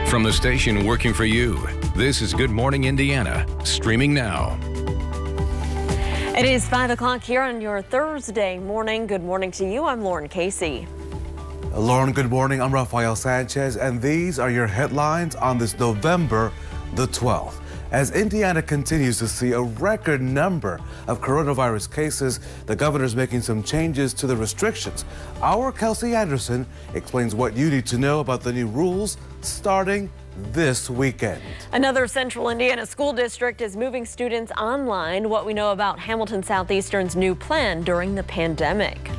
From the station working for you, this is Good Morning Indiana, streaming now. It is 5 o'clock here on your Thursday morning. Good morning to you. I'm Lauren Casey. Lauren, good morning. I'm Rafael Sanchez, and these are your headlines on this November the 12th. As Indiana continues to see a record number of coronavirus cases, the governor's making some changes to the restrictions. Our Kelsey Anderson explains what you need to know about the new rules starting this weekend. Another central Indiana school district is moving students online. What we know about Hamilton Southeastern's new plan during the pandemic.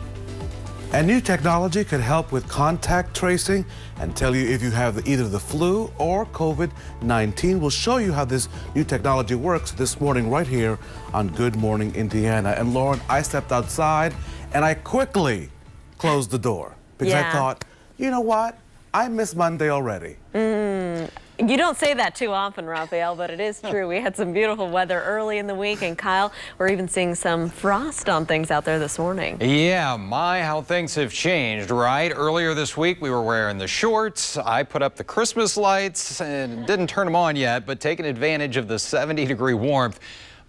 And new technology could help with contact tracing and tell you if you have either the flu or COVID-19. We'll show you how this new technology works this morning right here on Good Morning Indiana. And Lauren, I stepped outside and I quickly closed the door because I thought, you know what? I miss Monday already. You don't say that too often, Rafael, but it is true. We had some beautiful weather early in the week, and Kyle, we're even seeing some frost on things out there this morning. Yeah, my, how things have changed, right? Earlier this week, we were wearing the shorts. I put up the Christmas lights and didn't turn them on yet, but taking advantage of the 70-degree warmth.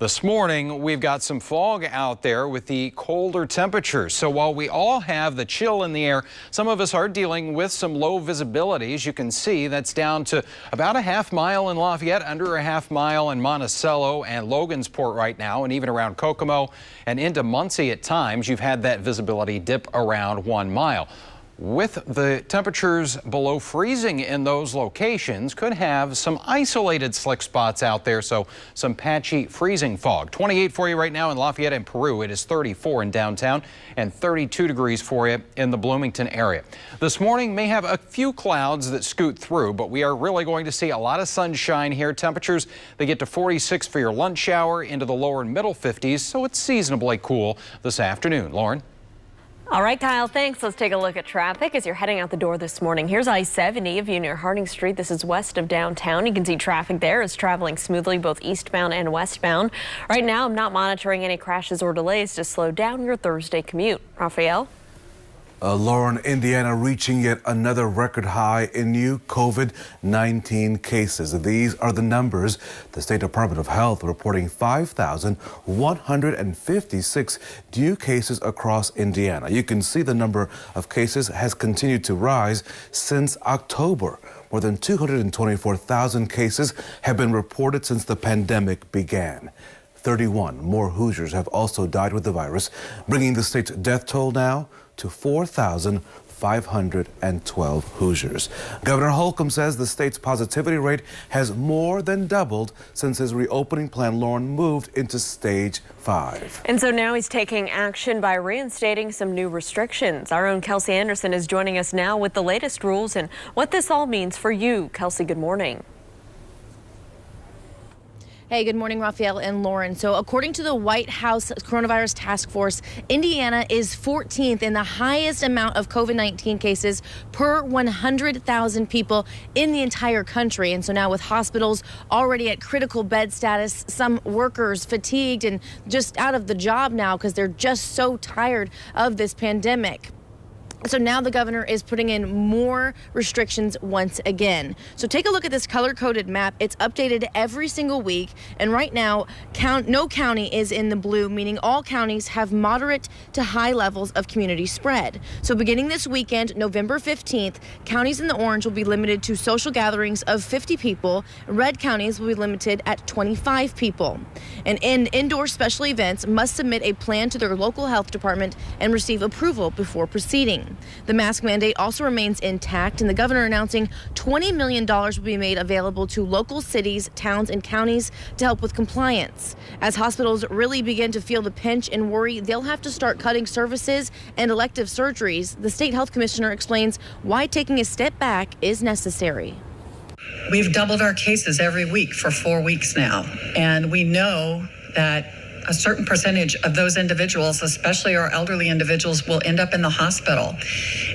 This morning, we've got some fog out there with the colder temperatures. So while we all have the chill in the air, some of us are dealing with some low visibility. As you can see, that's down to about a half mile in Lafayette, under a half mile in Monticello and Logansport right now, and even around Kokomo and into Muncie at times, you've had that visibility dip around 1 mile. With the temperatures below freezing in those locations, could have some isolated slick spots out there, so some patchy freezing fog. 28 for you right now in Lafayette and Peru. It is 34 in downtown and 32 degrees for you in the Bloomington area. This morning may have a few clouds that scoot through, but we are really going to see a lot of sunshine here. Temperatures, they get to 46 for your lunch hour, into the lower and middle 50s, so it's seasonably cool this afternoon. Lauren? All right, Kyle, thanks. Let's take a look at traffic as you're heading out the door this morning. Here's I-70 if you're near Harding Street. This is west of downtown. You can see traffic there is traveling smoothly, both eastbound and westbound. Right now, I'm not monitoring any crashes or delays to slow down your Thursday commute. Rafael? Lauren, Indiana reaching yet another record high in new COVID-19 cases. These are the numbers. The State Department of Health reporting 5,156 new cases across Indiana. You can see the number of cases has continued to rise since October. More than 224,000 cases have been reported since the pandemic began. 31 more Hoosiers have also died with the virus, bringing the state's death toll now to 4,512 Hoosiers. Governor Holcomb says the state's positivity rate has more than doubled since his reopening plan, Lauren, moved into stage 5. And so now he's taking action by reinstating some new restrictions. Our own Kelsey Anderson is joining us now with the latest rules and what this all means for you. Kelsey, good morning. Hey, good morning, Rafael and Lauren. So according to the White House Coronavirus Task Force, Indiana is 14th in the highest amount of COVID-19 cases per 100,000 people in the entire country. And so now with hospitals already at critical bed status, some workers fatigued and just out of the job now because they're just so tired of this pandemic. So now the governor is putting in more restrictions once again. So take a look at this color-coded map. It's updated every single week. And right now, no county is in the blue, meaning all counties have moderate to high levels of community spread. So beginning this weekend, November 15th, counties in the orange will be limited to social gatherings of 50 people. Red counties will be limited at 25 people. And indoor special events must submit a plan to their local health department and receive approval before proceeding. The mask mandate also remains intact, and the governor announcing $20 million will be made available to local cities, towns, and counties to help with compliance. As hospitals really begin to feel the pinch and worry they'll have to start cutting services and elective surgeries, the state health commissioner explains why taking a step back is necessary. We've doubled our cases every week for 4 weeks now, and we know that a certain percentage of those individuals, especially our elderly individuals, will end up in the hospital.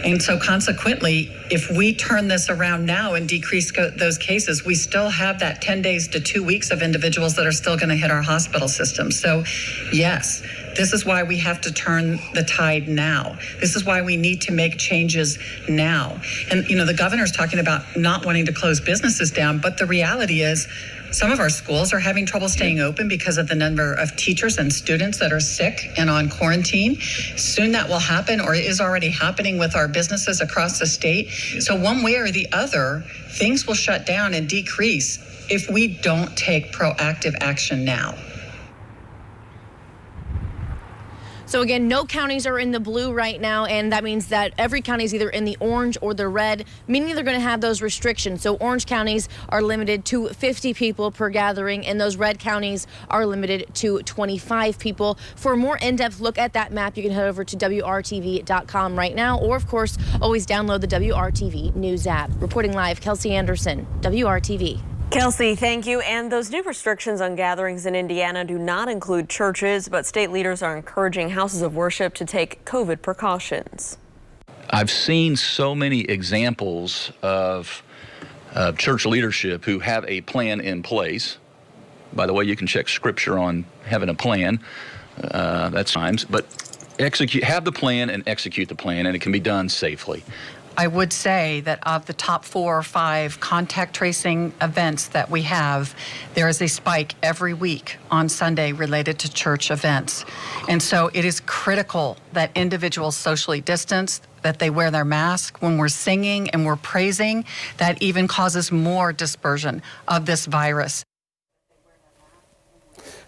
And so consequently, if we turn this around now and decrease those cases, we still have that 10 days to 2 weeks of individuals that are still going to hit our hospital system. So yes, This is why we have to turn the tide now. This is why we need to make changes now. And, the governor's talking about not wanting to close businesses down, but the reality is some of our schools are having trouble staying open because of the number of teachers and students that are sick and on quarantine. Soon that will happen, or is already happening with our businesses across the state. So one way or the other, things will shut down and decrease if we don't take proactive action now. So again, no counties are in the blue right now, and that means that every county is either in the orange or the red, meaning they're going to have those restrictions. So orange counties are limited to 50 people per gathering, and those red counties are limited to 25 people. For a more in-depth look at that map, you can head over to WRTV.com right now, or of course, always download the WRTV News app. Reporting live, Kelsey Anderson, WRTV. Kelsey, thank you. And those new restrictions on gatherings in Indiana do not include churches, but state leaders are encouraging houses of worship to take COVID precautions. I've seen so many examples of church leadership who have a plan in place. By the way, you can check scripture on having a plan. That's times, but have the plan and execute the plan, and it can be done safely. I would say that of the top 4 or 5 contact tracing events that we have, there is a spike every week on Sunday related to church events. And so it is critical that individuals socially distance, that they wear their mask when we're singing and we're praising. That even causes more dispersion of this virus.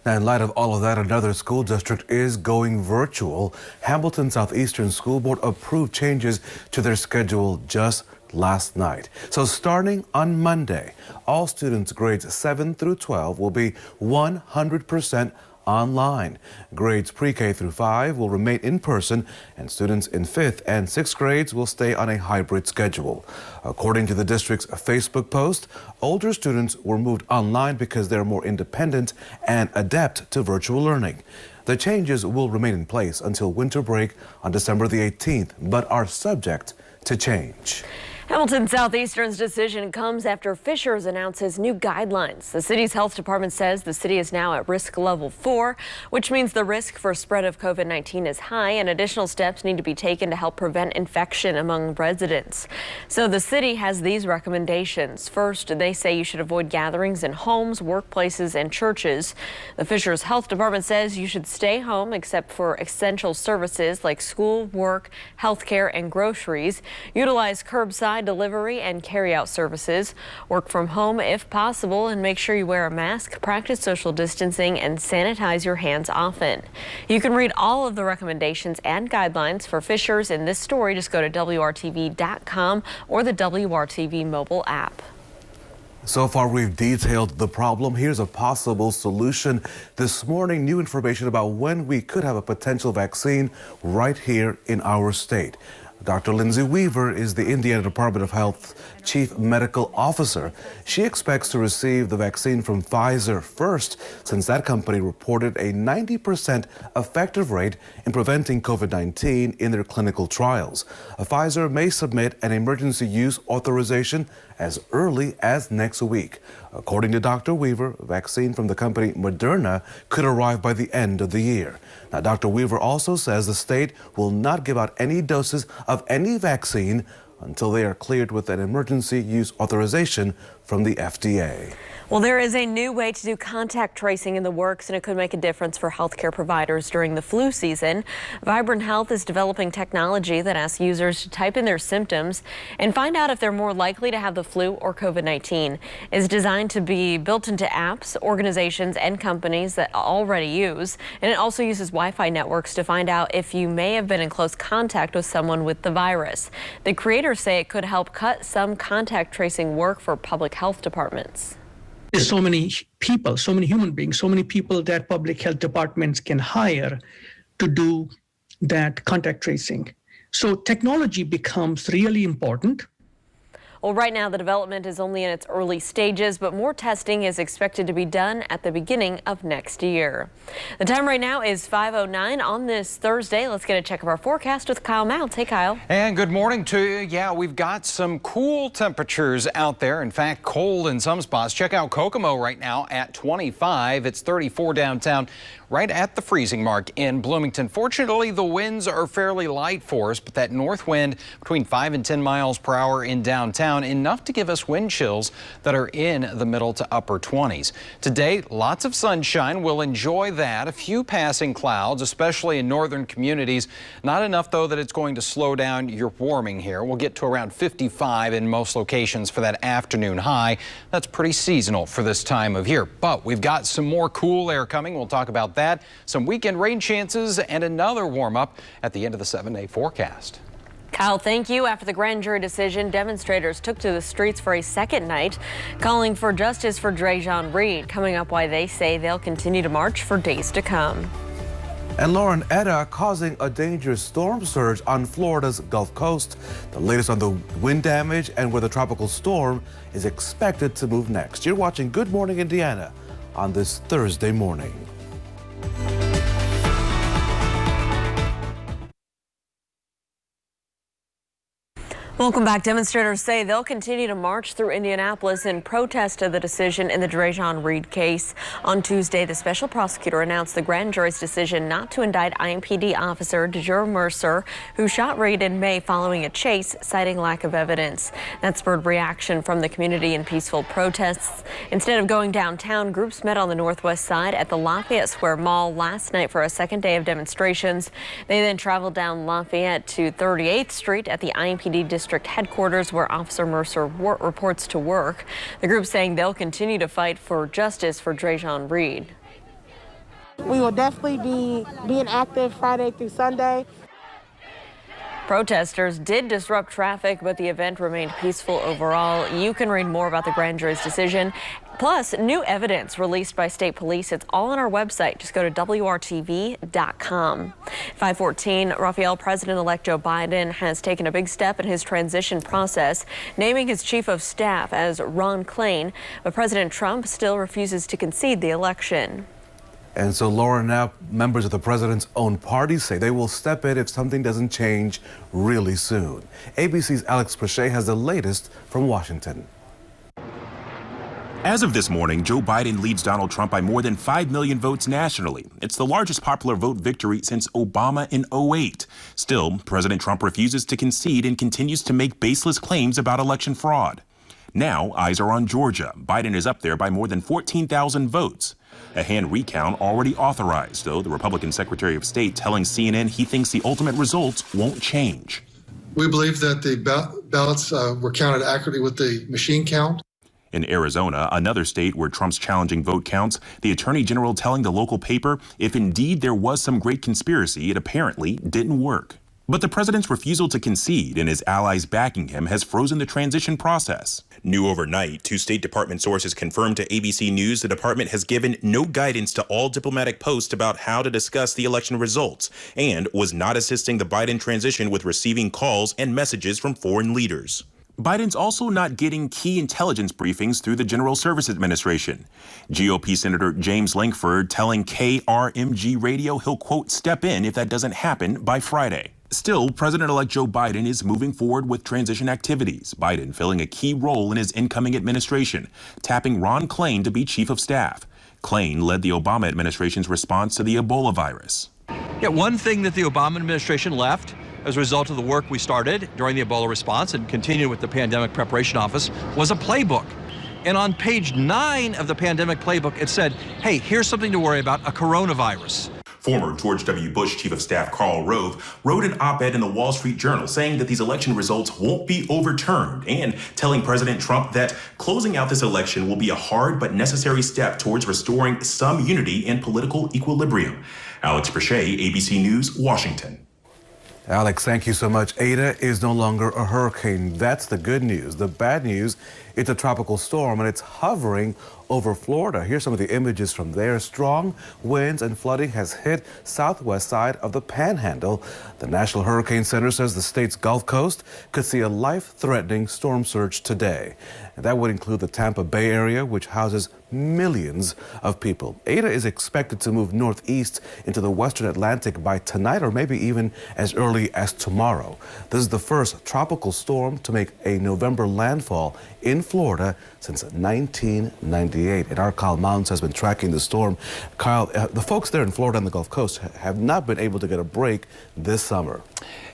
Now, in light of all of that, another school district is going virtual. Hamilton Southeastern School Board approved changes to their schedule just last night. So starting on Monday, all students grades 7 through 12 will be 100% online. Grades pre-K through 5 will remain in person, and students in 5th and 6th grades will stay on a hybrid schedule. According to the district's Facebook post, older students were moved online because they're more independent and adept to virtual learning. The changes will remain in place until winter break on December the 18th, but are subject to change. Hamilton Southeastern's decision comes after Fishers announces new guidelines. The city's health department says the city is now at risk level 4, which means the risk for spread of COVID-19 is high and additional steps need to be taken to help prevent infection among residents. So the city has these recommendations. First, they say you should avoid gatherings in homes, workplaces, and churches. The Fishers Health Department says you should stay home except for essential services like school, work, healthcare, and groceries. Utilize curbside delivery and carry-out services. Work from home if possible, and make sure you wear a mask, practice social distancing, and sanitize your hands often. You can read all of the recommendations and guidelines for Fishers in this story. Just go to WRTV.com or the WRTV mobile app. So far, we've detailed the problem. Here's a possible solution. This morning, new information about when we could have a potential vaccine right here in our state. Dr. Lindsay Weaver is the Indiana Department of Health Chief Medical Officer. She expects to receive the vaccine from Pfizer first, since that company reported a 90% effective rate in preventing COVID-19 in their clinical trials. Pfizer may submit an emergency use authorization as early as next week. According to Dr. Weaver, a vaccine from the company Moderna could arrive by the end of the year. Now, Dr. Weaver also says the state will not give out any doses of any vaccine until they are cleared with an emergency use authorization from the FDA. Well, there is a new way to do contact tracing in the works, and it could make a difference for healthcare providers during the flu season. Vibrant Health is developing technology that asks users to type in their symptoms and find out if they're more likely to have the flu or COVID-19. It's designed to be built into apps, organizations, and companies that already use, and it also uses Wi-Fi networks to find out if you may have been in close contact with someone with the virus. The creators say it could help cut some contact tracing work for public health departments. There's so many people, so many human beings, so many people that public health departments can hire to do that contact tracing. So technology becomes really important. Well, right now the development is only in its early stages, but more testing is expected to be done at the beginning of next year. The time right now is 5:09 on this Thursday. Let's get a check of our forecast with Kyle Mounts. Hey, Kyle. And good morning to you. Yeah, we've got some cool temperatures out there. In fact, cold in some spots. Check out Kokomo right now at 25. It's 34 downtown, right at the freezing mark in Bloomington. Fortunately, the winds are fairly light for us, but that north wind between 5 and 10 miles per hour in downtown, enough to give us wind chills that are in the middle to upper 20s. Today, lots of sunshine. We'll enjoy that. A few passing clouds, especially in northern communities. Not enough, though, that it's going to slow down your warming here. We'll get to around 55 in most locations for that afternoon high. That's pretty seasonal for this time of year. But we've got some more cool air coming. We'll talk about that. Some weekend rain chances and another warm up at the end of the 7-day forecast. Kyle, thank you. After the grand jury decision, demonstrators took to the streets for a second night, calling for justice for Drejon Reed. Coming up, why they say they'll continue to march for days to come. And Lauren, Eta causing a dangerous storm surge on Florida's Gulf Coast. The latest on the wind damage and where the tropical storm is expected to move next. You're watching Good Morning Indiana on this Thursday morning. Welcome back. Demonstrators say they'll continue to march through Indianapolis in protest of the decision in the Drejon Reed case. On Tuesday, the special prosecutor announced the grand jury's decision not to indict IMPD officer DeJure Mercer, who shot Reed in May following a chase, citing lack of evidence. That spurred reaction from the community in peaceful protests. Instead of going downtown, groups met on the northwest side at the Lafayette Square Mall last night for a second day of demonstrations. They then traveled down Lafayette to 38th Street at the IMPD district headquarters, where Officer Mercer reports to work. The group saying they'll continue to fight for justice for Drejon Reed. We will definitely be being active Friday through Sunday. Protesters did disrupt traffic, but the event remained peaceful overall. You can read more about the grand jury's decision, plus new evidence released by state police. It's all on our website. Just go to WRTV.com. 5:14, Raphael, President-elect Joe Biden has taken a big step in his transition process, naming his chief of staff as Ron Klain, but President Trump still refuses to concede the election. And so, Lauren, now members of the president's own party say they will step in if something doesn't change really soon. ABC's Alex Prochet has the latest from Washington. As of this morning, Joe Biden leads Donald Trump by more than 5 million votes nationally. It's the largest popular vote victory since Obama in 2008. Still, President Trump refuses to concede and continues to make baseless claims about election fraud. Now, eyes are on Georgia. Biden is up there by more than 14,000 votes. A hand recount already authorized, though the Republican Secretary of State telling CNN he thinks the ultimate results won't change. We believe that the ballots were counted accurately with the machine count. In Arizona, another state where Trump's challenging vote counts, the Attorney General telling the local paper if indeed there was some great conspiracy, it apparently didn't work. But the president's refusal to concede and his allies backing him has frozen the transition process. New overnight, two State Department sources confirmed to ABC News the department has given no guidance to all diplomatic posts about how to discuss the election results and was not assisting the Biden transition with receiving calls and messages from foreign leaders. Biden's also not getting key intelligence briefings through the General Services Administration. GOP Senator James Lankford telling KRMG Radio he'll, quote, step in if that doesn't happen by Friday. Still, President-elect Joe Biden is moving forward with transition activities. Biden filling a key role in his incoming administration, tapping Ron Klain to be chief of staff. Klain led the Obama administration's response to the Ebola virus. Yeah, one thing that the Obama administration left as a result of the work we started during the Ebola response and continued with the Pandemic Preparation Office was a playbook. And on page 9 of the pandemic playbook, it said, hey, here's something to worry about, a coronavirus. Former George W. Bush Chief of Staff Karl Rove wrote an op-ed in the Wall Street Journal saying that these election results won't be overturned and telling President Trump that closing out this election will be a hard but necessary step towards restoring some unity and political equilibrium. Alex Prochet, ABC News, Washington. Alex, thank you so much. Eta is no longer a hurricane. That's the good news. The bad news It's a tropical storm and it's hovering over Florida. Here's some of the images from there. Strong winds and flooding has hit southwest side of the Panhandle. The National Hurricane Center says the state's Gulf Coast could see a life-threatening storm surge today. And that would include the Tampa Bay area, which houses millions of people. Eta is expected to move northeast into the western Atlantic by tonight or maybe even as early as tomorrow. This is the first tropical storm to make a November landfall in Florida since 1998. And our Kyle Mounds has been tracking the storm. Kyle, the folks there in Florida and the Gulf Coast have not been able to get a break this summer.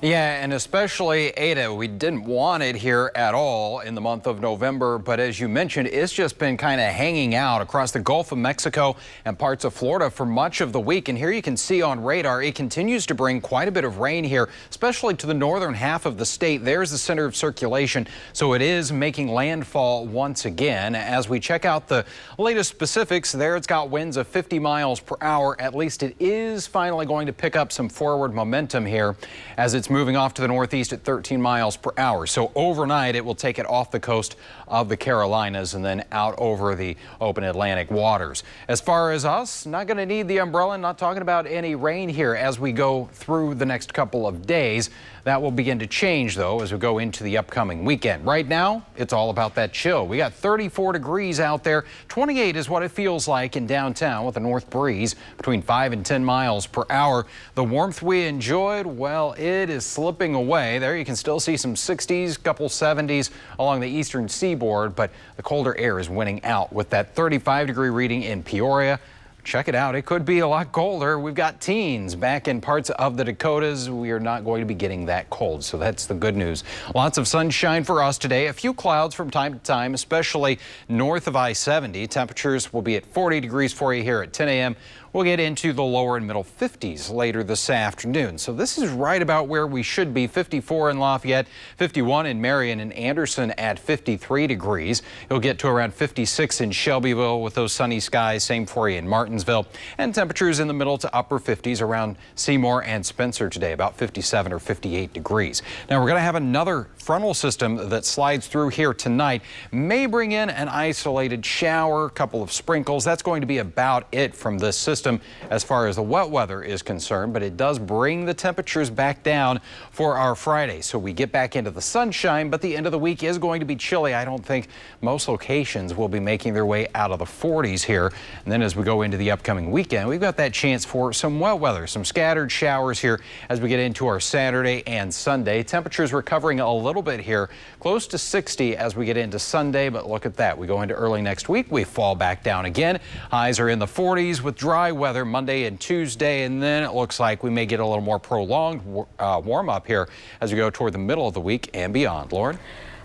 Yeah, and especially Eta. We didn't want it here at all in the month of November, but as you mentioned, it's just been kind of hanging out across the Gulf of Mexico and parts of Florida for much of the week. And here you can see on radar, it continues to bring quite a bit of rain here, especially to the northern half of the state. There's the center of circulation, so it is making landfall once again. As we check out the latest specifics, there it's got winds of 50 miles per hour. At least it is finally going to pick up some forward momentum here as it's moving off to the northeast at 13 miles per hour. So overnight, it will take it off the coast of the Carolinas and then out over the open Atlantic waters. As far as us, not going to need the umbrella, not talking about any rain here as we go through the next couple of days. That will begin to change, though, as we go into the upcoming weekend. Right now, it's all about that chill. We got 34 degrees out there. 28 is what it feels like in downtown with a north breeze between 5 and 10 miles per hour. The warmth we enjoyed, well, it is slipping away. There you can still see some 60s, couple 70s along the eastern seaboard, but the colder air is winning out with that 35-degree reading in Peoria. Check it out. It could be a lot colder. We've got teens back in parts of the Dakotas. We are not going to be getting that cold, so that's the good news. Lots of sunshine for us today. A few clouds from time to time, especially north of I-70. Temperatures will be at 40 degrees for you here at 10 a.m. We'll get into the lower and middle 50s later this afternoon. So this is right about where we should be. 54 in Lafayette, 51 in Marion and Anderson at 53 degrees. You'll get to around 56 in Shelbyville with those sunny skies. Same for you in Martinsville. And temperatures in the middle to upper 50s around Seymour and Spencer today, about 57 or 58 degrees. Now we're going to have another frontal system that slides through here tonight. May bring in an isolated shower, a couple of sprinkles. That's going to be about it from this system as far as the wet weather is concerned, but it does bring the temperatures back down for our Friday. So we get back into the sunshine, but the end of the week is going to be chilly. I don't think most locations will be making their way out of the 40s here. And then as we go into the upcoming weekend, we've got that chance for some wet weather, some scattered showers here as we get into our Saturday and Sunday. Temperatures recovering a little bit here, close to 60 as we get into Sunday, but look at that. We go into early next week, we fall back down again. Highs are in the 40s with dry weather Monday and Tuesday, and then it looks like we may get a little more prolonged warm up here as we go toward the middle of the week and beyond. Lauren?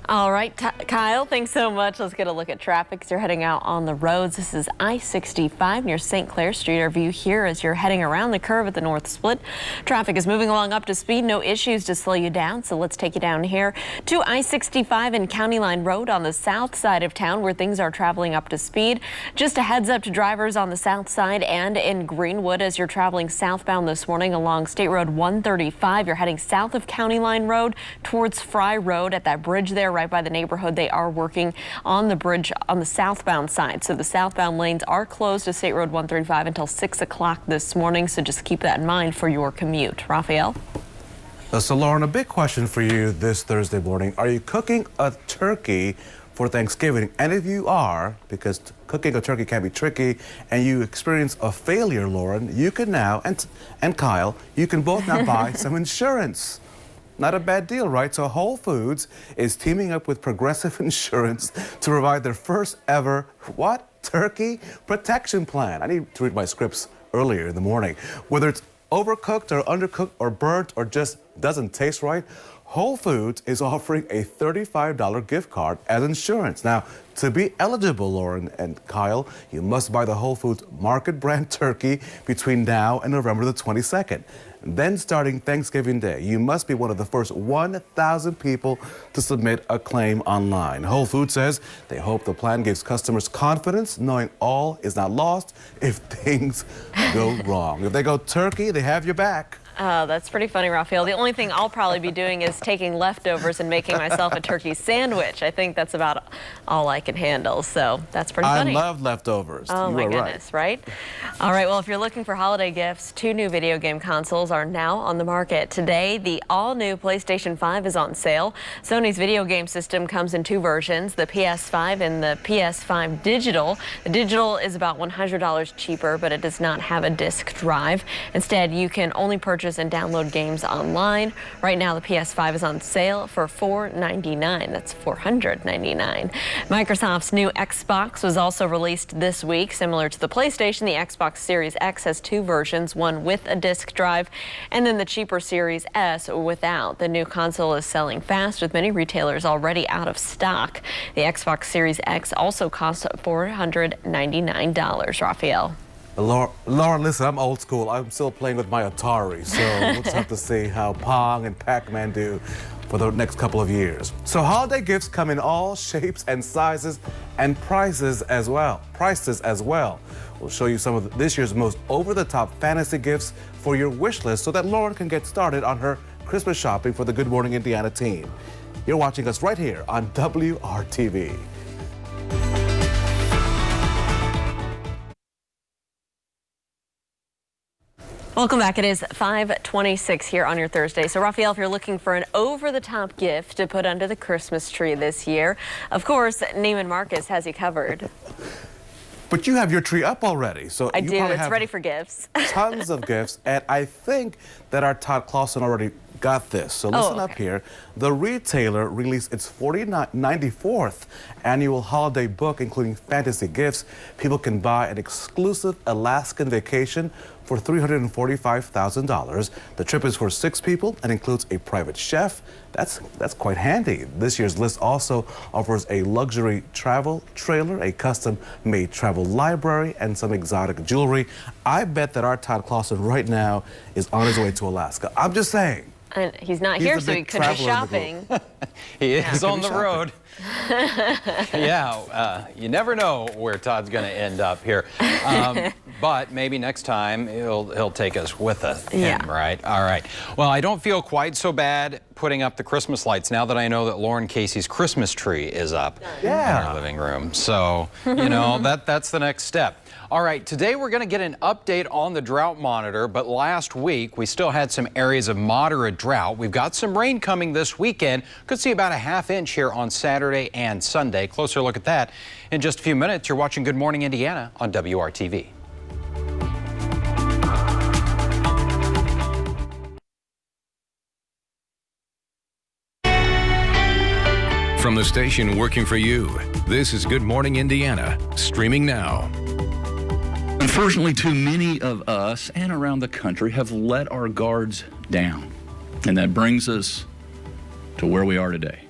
All right, Kyle, thanks so much. Let's get a look at traffic as you're heading out on the roads. This is I-65 near St. Clair Street. Our view here as you're heading around the curve at the North Split. Traffic is moving along up to speed. No issues to slow you down. So let's take you down here to I-65 and County Line Road on the south side of town where things are traveling up to speed. Just a heads up to drivers on the south side and in Greenwood as you're traveling southbound this morning along State Road 135. You're heading south of County Line Road towards Fry Road at that bridge there right by the neighborhood. They are working on the bridge on the southbound side. So the southbound lanes are closed to State Road 135 until 6 o'clock this morning. So just keep that in mind for your commute. Raphael? So Lauren, a big question for you this Thursday morning. Are you cooking a turkey for Thanksgiving? And if you are, because cooking a turkey can be tricky, and you experience a failure, Lauren, you can now, and Kyle, you can both now buy some insurance. Not a bad deal, right? So Whole Foods is teaming up with Progressive Insurance to provide their first ever, turkey protection plan. I need to read my scripts earlier in the morning. Whether it's overcooked or undercooked or burnt or just doesn't taste right, Whole Foods is offering a $35 gift card as insurance. Now, to be eligible, Lauren and Kyle, you must buy the Whole Foods market brand turkey between now and November the 22nd. Then starting Thanksgiving Day, you must be one of the first 1,000 people to submit a claim online. Whole Foods says they hope the plan gives customers confidence knowing all is not lost if things go wrong. If they go turkey, they have your back. Oh, that's pretty funny, Raphael. The only thing I'll probably be doing is taking leftovers and making myself a turkey sandwich. I think that's about all I can handle, so that's pretty funny. I love leftovers. Oh, you my are goodness, right? All right, well, if you're looking for holiday gifts, 2 new video game consoles are now on the market. Today, the all-new PlayStation 5 is on sale. Sony's video game system comes in 2 versions, the PS5 and the PS5 Digital. The Digital is about $100 cheaper, but it does not have a disc drive. Instead, you can only purchase and download games online. Right now, the PS5 is on sale for $499. That's $499. Microsoft's new Xbox was also released this week. Similar to the PlayStation, the Xbox Series X has 2 versions, one with a disc drive, and then the cheaper Series S without. The new console is selling fast, with many retailers already out of stock. The Xbox Series X also costs $499. Raphael. Lauren, listen, I'm old school. I'm still playing with my Atari, so we'll just have to see how Pong and Pac-Man do for the next couple of years. So holiday gifts come in all shapes and sizes and prices as well. We'll show you some of this year's most over-the-top fantasy gifts for your wish list so that Lauren can get started on her Christmas shopping for the Good Morning Indiana team. You're watching us right here on WRTV. Welcome back. It is 5:26 here on your Thursday. So, Raphael, if you're looking for an over-the-top gift to put under the Christmas tree this year, of course, Neiman Marcus has you covered. But you have your tree up already, so I you do. probably It's have ready for gifts. tons of gifts, and I think that our Todd Clausen already got this. So listen up here. The retailer released its 94th annual holiday book, including fantasy gifts. People can buy an exclusive Alaskan vacation for $345,000. The trip is for 6 people and includes a private chef. That's quite handy. This year's list also offers a luxury travel trailer, a custom-made travel library, and some exotic jewelry. I bet that our Todd Clausen right now is on his way to Alaska. I'm just saying. And he's not here, so he could be shopping. He is on the road. Yeah, you never know where Todd's going to end up here. But maybe next time he'll take us with him, right? All right. Well, I don't feel quite so bad putting up the Christmas lights now that I know that Lauren Casey's Christmas tree is up in our living room. So, you know, that's the next step. All right, today we're going to get an update on the drought monitor, but last week we still had some areas of moderate drought. We've got some rain coming this weekend. Could see about a ½ inch here on Saturday and Sunday. Closer look at that in just a few minutes. You're watching Good Morning Indiana on WRTV. From the station working for you, this is Good Morning Indiana, streaming now. Unfortunately, too many of us and around the country have let our guards down. And that brings us to where we are today.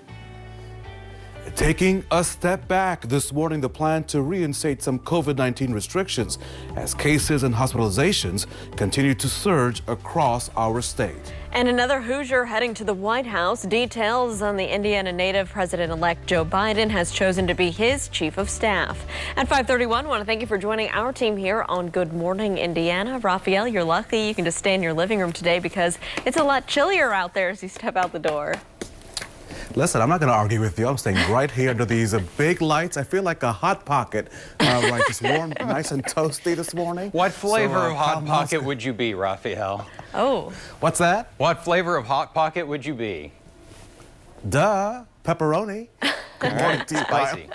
Taking a step back this morning, the plan to reinstate some COVID-19 restrictions as cases and hospitalizations continue to surge across our state. And another Hoosier heading to the White House. Details on the Indiana native President-elect Joe Biden has chosen to be his chief of staff. At 5:31, I want to thank you for joining our team here on Good Morning Indiana. Raphael, you're lucky you can just stay in your living room today because it's a lot chillier out there as you step out the door. Listen, I'm not going to argue with you. I'm staying right here under these big lights. I feel like a Hot Pocket, like it's warm, nice and toasty this morning. What flavor of Hot Pocket would you be, Raphael? Oh. What's that? What flavor of Hot Pocket would you be? Duh, pepperoni. Good morning, Spicy.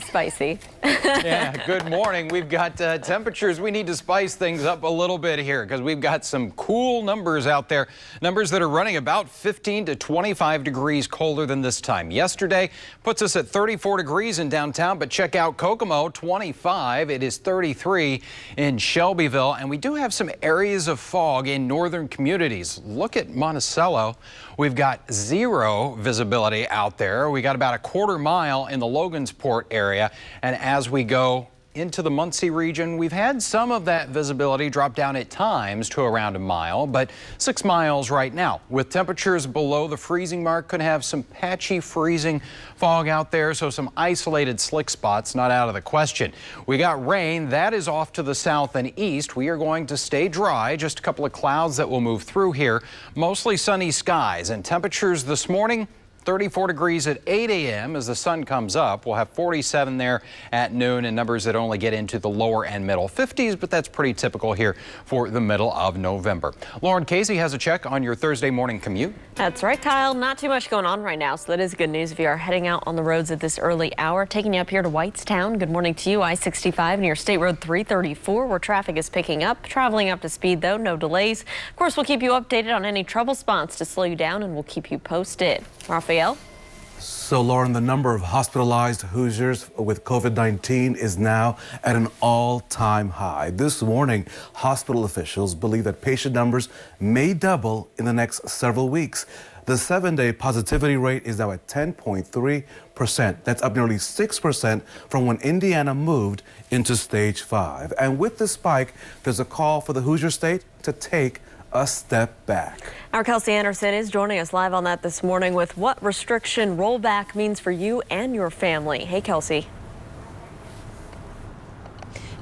Spicy. Yeah, good morning. We've got temperatures. We need to spice things up a little bit here because we've got some cool numbers out there. Numbers that are running about 15 to 25 degrees colder than this time yesterday. Puts us at 34 degrees in downtown, but check out Kokomo, 25. It is 33 in Shelbyville. And we do have some areas of fog in northern communities. Look at Monticello. We've got 0 visibility out there. We got about a quarter mile in the Logansport area. And as we go into the Muncie region. We've had some of that visibility drop down at times to around a mile, but 6 miles right now. With temperatures below the freezing mark, could have some patchy freezing fog out there, so some isolated slick spots not out of the question. We got rain that is off to the south and east. We are going to stay dry, just a couple of clouds that will move through here. Mostly sunny skies, and temperatures this morning 34 degrees at 8 a.m. as the sun comes up. We'll have 47 there at noon, and numbers that only get into the lower and middle 50s, but that's pretty typical here for the middle of November. Lauren Casey has a check on your Thursday morning commute. That's right, Kyle. Not too much going on right now, so that is good news if you are heading out on the roads at this early hour. Taking you up here to Whitestown. Good morning to you. I-65 near State Road 334, where traffic is picking up. Traveling up to speed, though, no delays. Of course, we'll keep you updated on any trouble spots to slow you down, and we'll keep you posted. Raphael? So, Lauren, the number of hospitalized Hoosiers with COVID-19 is now at an all-time high. This morning, hospital officials believe that patient numbers may double in the next several weeks. The 7-day positivity rate is now at 10.3%. That's up nearly 6% from when Indiana moved into stage 5. And with the spike, there's a call for the Hoosier State to take a step back. Our Kelsey Anderson is joining us live on that this morning with what restriction rollback means for you and your family. Hey, Kelsey.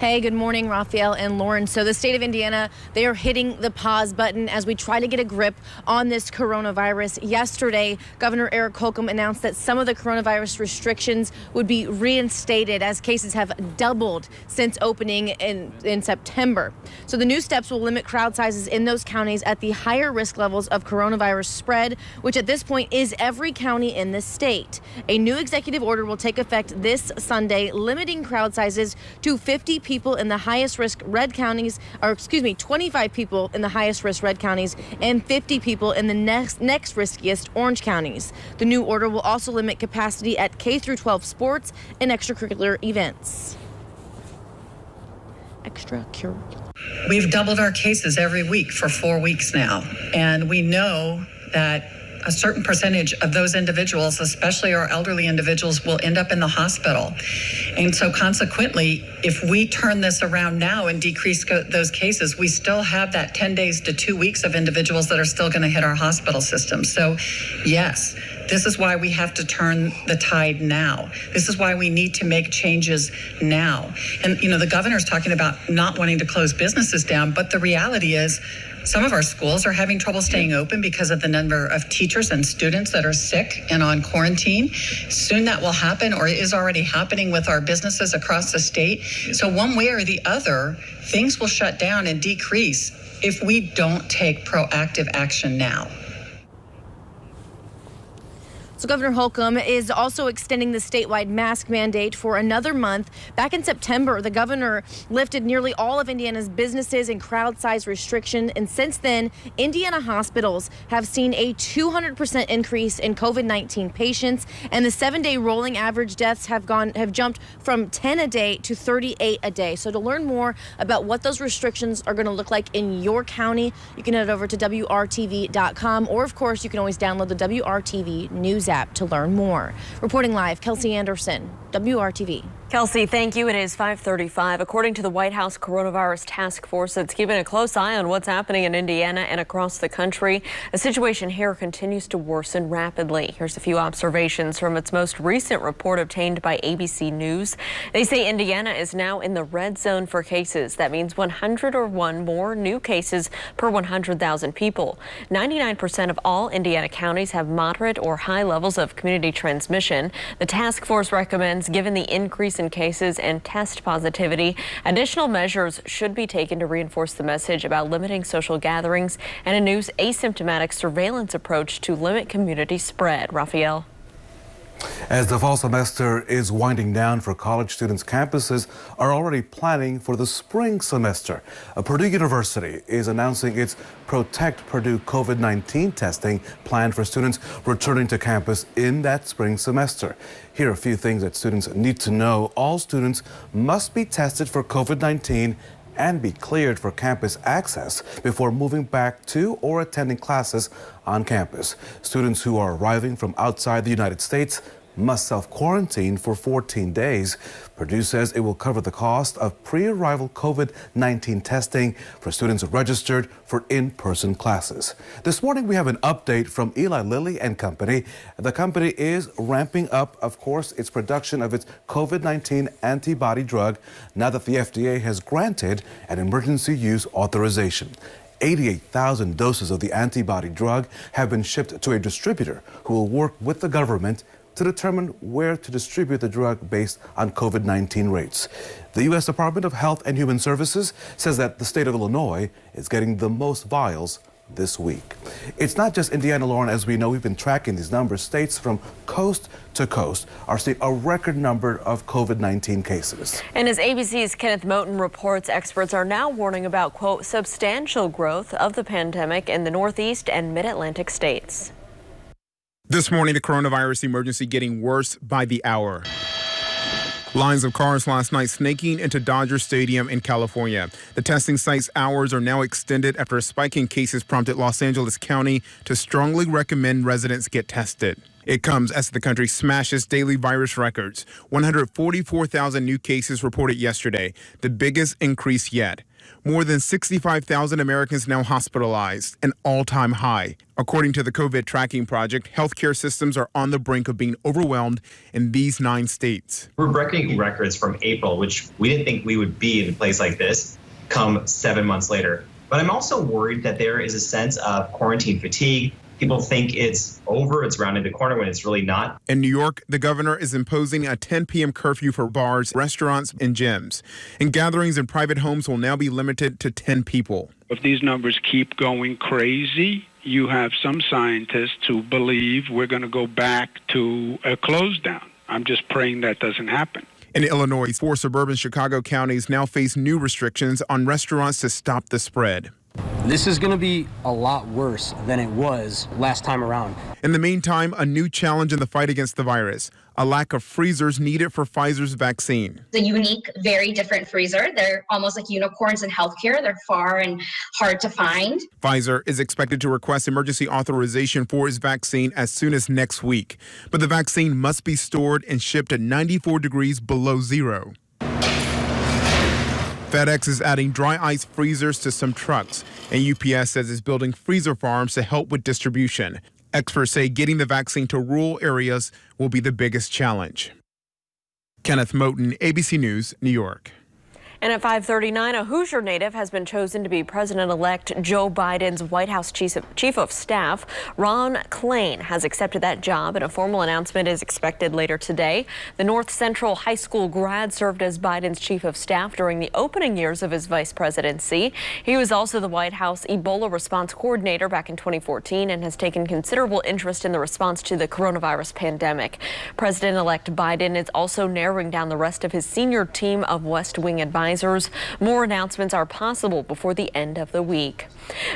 Hey, good morning, Raphael and Lauren. So the state of Indiana, they are hitting the pause button as we try to get a grip on this coronavirus. Yesterday, Governor Eric Holcomb announced that some of the coronavirus restrictions would be reinstated as cases have doubled since opening in September. So the new steps will limit crowd sizes in those counties at the higher risk levels of coronavirus spread, which at this point is every county in the state. A new executive order will take effect this Sunday, limiting crowd sizes to 50 people in the highest risk red counties, 25 people in the highest risk red counties and 50 people in the next riskiest orange counties. The new order will also limit capacity at K through 12 sports and extracurricular events. We've doubled our cases every week for 4 weeks now, and we know that a certain percentage of those individuals, especially our elderly individuals, will end up in the hospital. And so consequently, if we turn this around now and decrease those cases, we still have that 10 days to 2 weeks of individuals that are still going to hit our hospital system. So yes, this is why we have to turn the tide now. This is why we need to make changes now. And, you know, the governor's talking about not wanting to close businesses down, but the reality is some of our schools are having trouble staying open because of the number of teachers and students that are sick and on quarantine. Soon that will happen, or is already happening with our businesses across the state. So one way or the other, things will shut down and decrease if we don't take proactive action now. So Governor Holcomb is also extending the statewide mask mandate for another month. Back in September, the governor lifted nearly all of Indiana's businesses and crowd size restriction. And since then, Indiana hospitals have seen a 200% increase in COVID-19 patients, and the 7-day rolling average deaths have jumped from 10 a day to 38 a day. So to learn more about what those restrictions are going to look like in your county, you can head over to WRTV.com, or of course, you can always download the WRTV News app to learn more. Reporting live, Kelsey Anderson, WRTV. Kelsey, thank you. It is 5:35. According to the White House Coronavirus Task Force, it's keeping a close eye on what's happening in Indiana and across the country. The situation here continues to worsen rapidly. Here's a few observations from its most recent report obtained by ABC News. They say Indiana is now in the red zone for cases. That means 101 more new cases per 100,000 people. 99% of all Indiana counties have moderate or high levels of community transmission. The task force recommends, given the increase in cases and test positivity, additional measures should be taken to reinforce the message about limiting social gatherings and a new asymptomatic surveillance approach to limit community spread. Raphael. As the fall semester is winding down for college students, campuses are already planning for the spring semester. Purdue University is announcing its Protect Purdue COVID-19 testing plan for students returning to campus in that spring semester. Here are a few things that students need to know. All students must be tested for COVID-19 and be cleared for campus access before moving back to or attending classes on campus. Students who are arriving from outside the United States must self-quarantine for 14 days. Purdue says it will cover the cost of pre-arrival COVID-19 testing for students registered for in-person classes. This morning, we have an update from Eli Lilly and Company. The company is ramping up, of course, its production of its COVID-19 antibody drug now that the FDA has granted an emergency use authorization. 88,000 doses of the antibody drug have been shipped to a distributor who will work with the government to determine where to distribute the drug based on COVID-19 rates. The U.S. Department of Health and Human Services says that the state of Illinois is getting the most vials this week. It's not just Indiana, Lauren. As we know, we've been tracking these numbers. States from coast to coast are seeing a record number of COVID-19 cases. And as ABC's Kenneth Moten reports, experts are now warning about, quote, substantial growth of the pandemic in the Northeast and Mid-Atlantic states. This morning, the coronavirus emergency getting worse by the hour. Lines of cars last night snaking into Dodger Stadium in California. The testing site's hours are now extended after a spike in cases prompted Los Angeles County to strongly recommend residents get tested. It comes as the country smashes daily virus records. 144,000 new cases reported yesterday, the biggest increase yet. More than 65,000 Americans now hospitalized, an all-time high. According to the COVID tracking project, healthcare systems are on the brink of being overwhelmed in these 9 states. We're breaking records from April, which we didn't think we would be in a place like this come 7 months later. But I'm also worried that there is a sense of quarantine fatigue. People think it's over, it's rounding the corner when it's really not. In New York, the governor is imposing a 10 p.m. curfew for bars, restaurants, and gyms. And gatherings in private homes will now be limited to 10 people. If these numbers keep going crazy, you have some scientists who believe we're going to go back to a close down. I'm just praying that doesn't happen. In Illinois, 4 suburban Chicago counties now face new restrictions on restaurants to stop the spread. This is going to be a lot worse than it was last time around. In the meantime, a new challenge in the fight against the virus, a lack of freezers needed for Pfizer's vaccine. It's a unique, very different freezer. They're almost like unicorns in healthcare. They're far and hard to find. Pfizer is expected to request emergency authorization for its vaccine as soon as next week. But the vaccine must be stored and shipped at 94 degrees below zero. FedEx is adding dry ice freezers to some trucks, and UPS says it's building freezer farms to help with distribution. Experts say getting the vaccine to rural areas will be the biggest challenge. Kenneth Moten, ABC News, New York. And at 5:39, a Hoosier native has been chosen to be President-elect Joe Biden's White House Chief of Staff. Ron Klain has accepted that job, and a formal announcement is expected later today. The North Central High School grad served as Biden's Chief of Staff during the opening years of his vice presidency. He was also the White House Ebola response coordinator back in 2014 and has taken considerable interest in the response to the coronavirus pandemic. President-elect Biden is also narrowing down the rest of his senior team of West Wing advisors. More announcements are possible before the end of the week.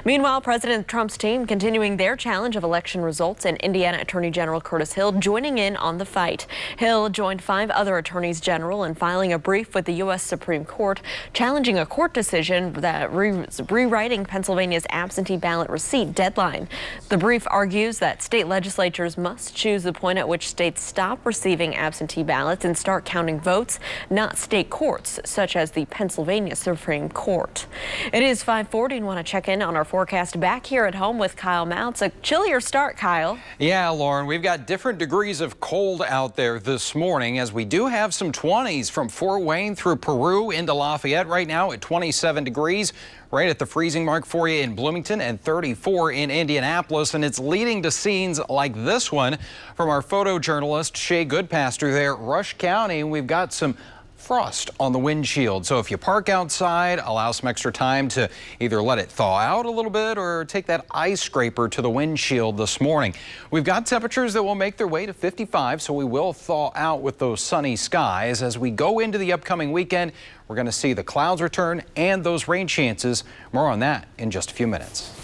Meanwhile, President Trump's team continuing their challenge of election results, and Indiana Attorney General Curtis Hill joining in on the fight. Hill joined 5 other attorneys general in filing a brief with the U.S. Supreme Court challenging a court decision that rewriting Pennsylvania's absentee ballot receipt deadline. The brief argues that state legislatures must choose the point at which states stop receiving absentee ballots and start counting votes, not state courts, such as the Pennsylvania Supreme Court. It is 5:40 and want to check in on our forecast back here at home with Kyle Mounts. A chillier start, Kyle. Yeah, Lauren, we've got different degrees of cold out there this morning, as we do have some 20s from Fort Wayne through Peru into Lafayette right now at 27 degrees. Right at the freezing mark for you in Bloomington and 34 in Indianapolis. And it's leading to scenes like this one from our photojournalist Shay Goodpaster there at Rush County. We've got some frost on the windshield. So if you park outside, allow some extra time to either let it thaw out a little bit or take that ice scraper to the windshield this morning. We've got temperatures that will make their way to 55, so we will thaw out with those sunny skies. As we go into the upcoming weekend, we're going to see the clouds return and those rain chances. More on that in just a few minutes.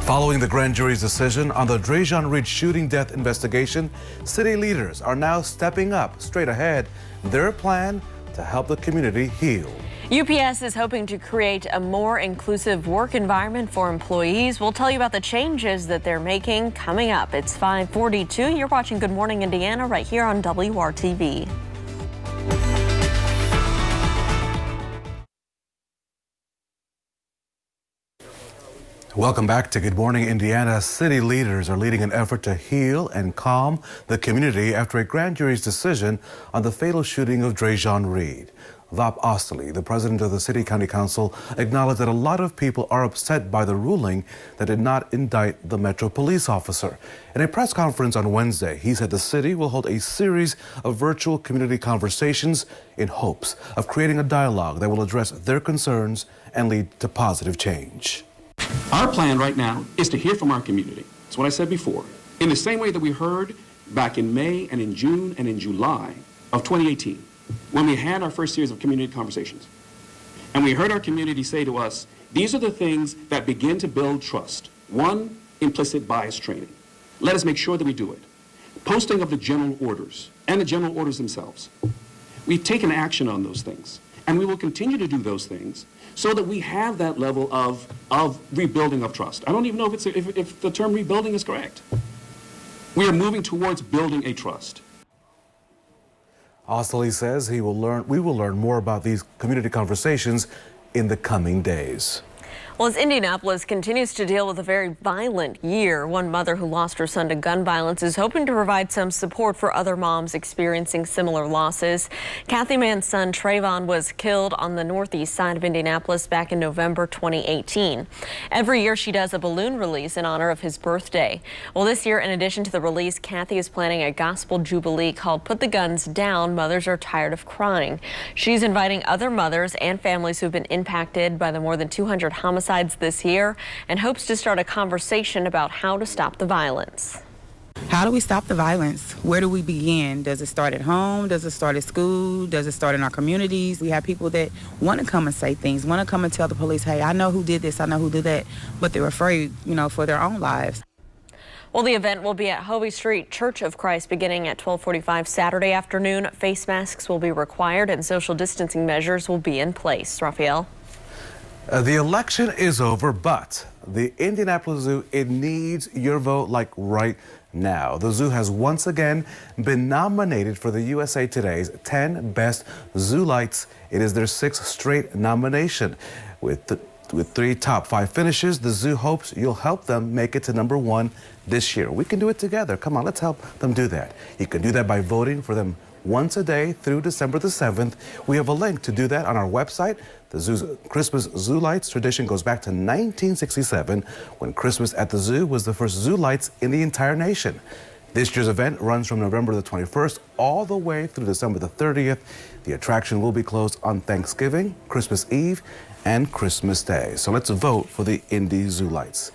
Following the grand jury's decision on the Drejon Reed shooting death investigation, city leaders are now stepping up straight ahead. Their plan to help the community heal. UPS is hoping to create a more inclusive work environment for employees. We'll tell you about the changes that they're making coming up. It's 5:42. You're watching Good Morning Indiana right here on WRTV. Welcome back to Good Morning Indiana. City leaders are leading an effort to heal and calm the community after a grand jury's decision on the fatal shooting of Drejon Reed. Vop Osterly, the president of the City County Council, acknowledged that a lot of people are upset by the ruling that did not indict the Metro police officer. In a press conference on Wednesday, he said the city will hold a series of virtual community conversations in hopes of creating a dialogue that will address their concerns and lead to positive change. Our plan right now is to hear from our community. That's what I said before. In the same way that we heard back in May and in June and in July of 2018, when we had our first series of community conversations. And we heard our community say to us, these are the things that begin to build trust. One, implicit bias training. Let us make sure that we do it. Posting of the general orders and the general orders themselves. We've taken action on those things. And we will continue to do those things so that we have that level of rebuilding of trust. I don't even know if the term rebuilding is correct. We are moving towards building a trust. Osterly says we will learn more about these community conversations in the coming days. Well, as Indianapolis continues to deal with a very violent year, one mother who lost her son to gun violence is hoping to provide some support for other moms experiencing similar losses. Kathy Mann's son Trayvon was killed on the northeast side of Indianapolis back in November 2018. Every year she does a balloon release in honor of his birthday. Well, this year, in addition to the release, Kathy is planning a gospel jubilee called Put the Guns Down, Mothers Are Tired of Crying. She's inviting other mothers and families who've been impacted by the more than 200 homicides this year and hopes to start a conversation about how to stop the violence. How do we stop the violence? Where do we begin? Does it start at home? Does it start at school? Does it start in our communities? We have people that want to come and say things, want to come and tell the police, hey, I know who did this, I know who did that, but they're afraid, for their own lives. Well, the event will be at Hovey Street Church of Christ beginning at 12:45 Saturday afternoon. Face masks will be required and social distancing measures will be in place. Raphael? The election is over, but the Indianapolis Zoo, it needs your vote like right now. The zoo has once again been nominated for the USA Today's 10 Best Zoo Lights. It is their 6th straight nomination. With 3 top 5 finishes, the zoo hopes you'll help them make it to #1 this year. We can do it together. Come on, let's help them do that. You can do that by voting for them once a day through December the 7th. We have a link to do that on our website. The zoo's Christmas Zoo Lights tradition goes back to 1967, when Christmas at the zoo was the first zoo lights in the entire nation. This year's event runs from November the 21st all the way through December the 30th. The attraction will be closed on Thanksgiving, Christmas Eve, and Christmas Day. So let's vote for the Indy Zoo Lights.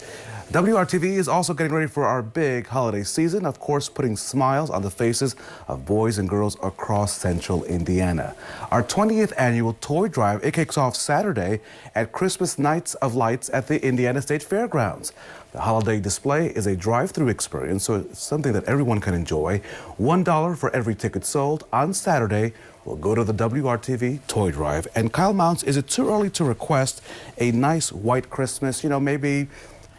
WRTV is also getting ready for our big holiday season, of course, putting smiles on the faces of boys and girls across central Indiana. Our 20th annual toy drive, it kicks off Saturday at Christmas Nights of Lights at the Indiana State Fairgrounds. The holiday display is a drive-through experience, so it's something that everyone can enjoy. $1 for every ticket sold on Saturday will go to the WRTV toy drive. And Kyle Mounts, is it too early to request a nice white Christmas, maybe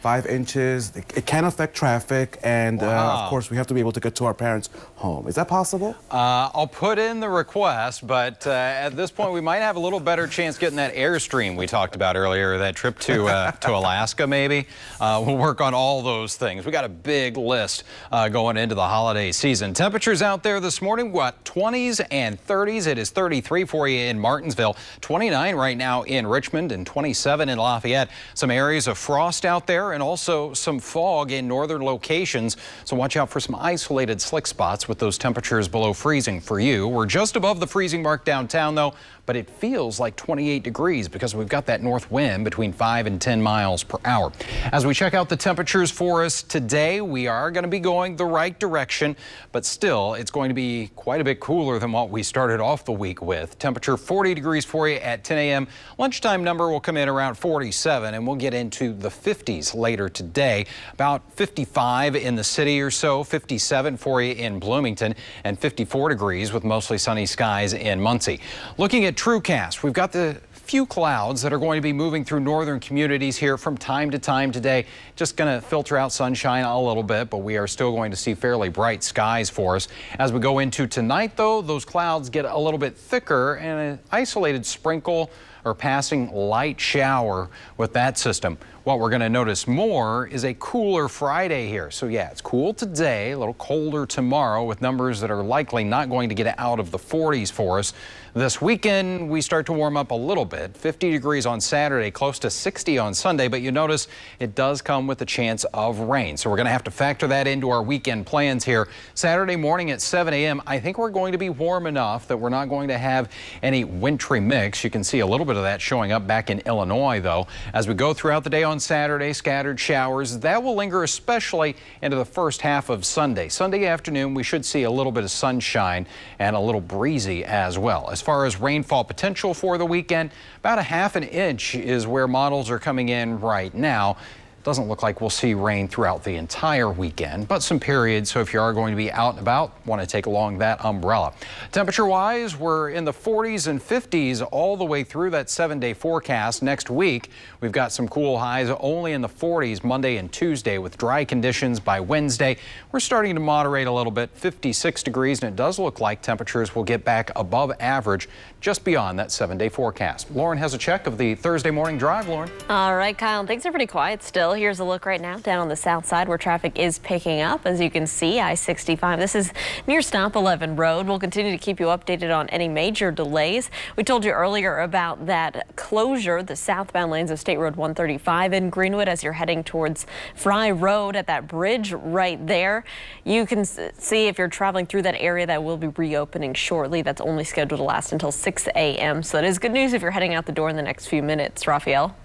5 inches? It can affect traffic, and of course we have to be able to get to our parents' home. Is that possible? I'll put in the request, but at this point we might have a little better chance getting that Airstream we talked about earlier, that trip to Alaska maybe. We'll work on all those things. We got a big list going into the holiday season. Temperatures out there this morning, what, 20s and 30s. It is 33 for you in Martinsville, 29 right now in Richmond, and 27 in Lafayette. Some areas of frost out there, and also some fog in northern locations. So watch out for some isolated slick spots with those temperatures below freezing for you. We're just above the freezing mark downtown though, but it feels like 28 degrees because we've got that north wind between 5 and 10 miles per hour. As we check out the temperatures for us today, we are going to be going the right direction, but still it's going to be quite a bit cooler than what we started off the week with. Temperature 40 degrees for you at 10 a.m. Lunchtime number will come in around 47, and we'll get into the 50s later today. About 55 in the city or so, 57 for you in Bloomington, and 54 degrees with mostly sunny skies in Muncie. Looking at TrueCast, we've got the few clouds that are going to be moving through northern communities here from time to time today. Just going to filter out sunshine a little bit, but we are still going to see fairly bright skies for us. As we go into tonight, though, those clouds get a little bit thicker and an isolated sprinkle or passing light shower with that system. What we're going to notice more is a cooler Friday here. So yeah, it's cool today, a little colder tomorrow with numbers that are likely not going to get out of the 40s for us. This weekend, we start to warm up a little bit. 50 degrees on Saturday, close to 60 on Sunday, but you notice it does come with a chance of rain. So we're going to have to factor that into our weekend plans here. Saturday morning at 7 a.m., I think we're going to be warm enough that we're not going to have any wintry mix. You can see a little bit of that showing up back in Illinois, though. As we go throughout the day on Saturday, scattered showers. That will linger especially into the first half of Sunday. Sunday afternoon, we should see a little bit of sunshine and a little breezy as well. As far as rainfall potential for the weekend, about a half an inch is where models are coming in right now. Doesn't look like we'll see rain throughout the entire weekend, but some periods. So if you are going to be out and about, want to take along that umbrella. Temperature wise, we're in the 40s and 50s all the way through that 7-day forecast. Next week, we've got some cool highs only in the 40s Monday and Tuesday with dry conditions by Wednesday. We're starting to moderate a little bit, 56 degrees, and it does look like temperatures will get back above average just beyond that 7-day forecast. Lauren has a check of the Thursday morning drive. Lauren. All right, Kyle, things are pretty quiet still. Here's a look right now down on the south side where traffic is picking up. As you can see, I-65. This is near Stop 11 Road. We'll continue to keep you updated on any major delays. We told you earlier about that closure, the southbound lanes of State Road 135 in Greenwood as you're heading towards Fry Road at that bridge right there. You can see if you're traveling through that area that will be reopening shortly. That's only scheduled to last until 6 a.m. So that is good news if you're heading out the door in the next few minutes. Raphael.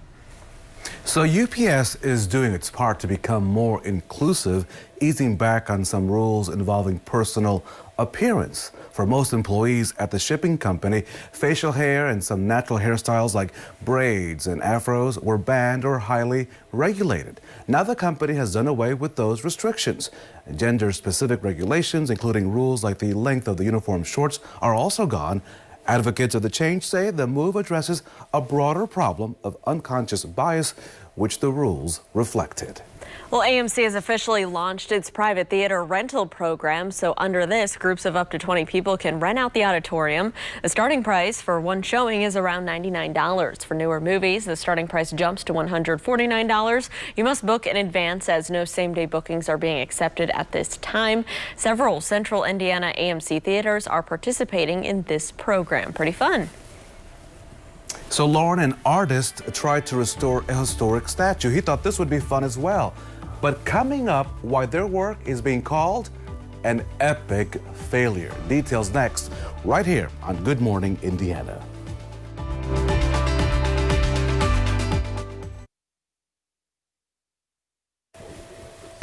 So UPS is doing its part to become more inclusive, easing back on some rules involving personal appearance. For most employees at the shipping company, facial hair and some natural hairstyles like braids and afros were banned or highly regulated. Now the company has done away with those restrictions. Gender-specific regulations, including rules like the length of the uniform shorts, are also gone. Advocates of the change say the move addresses a broader problem of unconscious bias, which the rules reflected. Well, AMC has officially launched its private theater rental program. So under this, groups of up to 20 people can rent out the auditorium. The starting price for one showing is around $99. For newer movies, the starting price jumps to $149. You must book in advance as no same-day bookings are being accepted at this time. Several central Indiana AMC theaters are participating in this program. Pretty fun. So Lauren, an artist, tried to restore a historic statue. He thought this would be fun as well. But coming up, why their work is being called an epic failure. Details next, right here on Good Morning Indiana.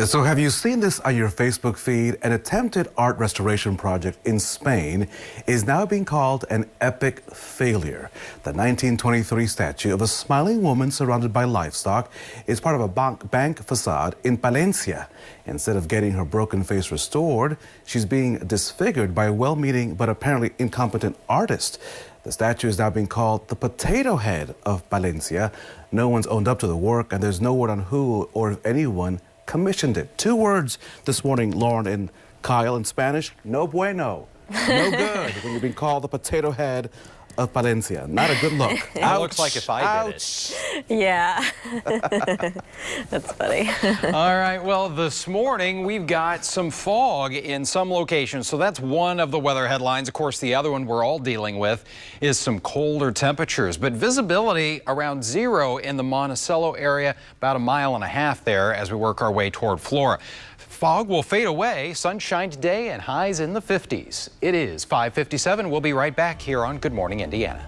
So have you seen this on your Facebook feed? An attempted art restoration project in Spain is now being called an epic failure. The 1923 statue of a smiling woman surrounded by livestock is part of a bank facade in Palencia. Instead of getting her broken face restored, she's being disfigured by a well-meaning but apparently incompetent artist. The statue is now being called the potato head of Palencia. No one's owned up to the work, and there's no word on who or if anyone commissioned it. Two words this morning, Lauren and Kyle, in Spanish: no bueno. No good when you've been called the potato head of Palencia. Not a good look. It looks like if I did it. Yeah. That's funny. All right, well, this morning we've got some fog in some locations. So that's one of the weather headlines. Of course, the other one we're all dealing with is some colder temperatures. But visibility around zero in the Monticello area, about 1.5 miles there as we work our way toward Flora. Fog will fade away, sunshine today, and highs in the 50s. It is 5:57. We'll be right back here on Good Morning Indiana.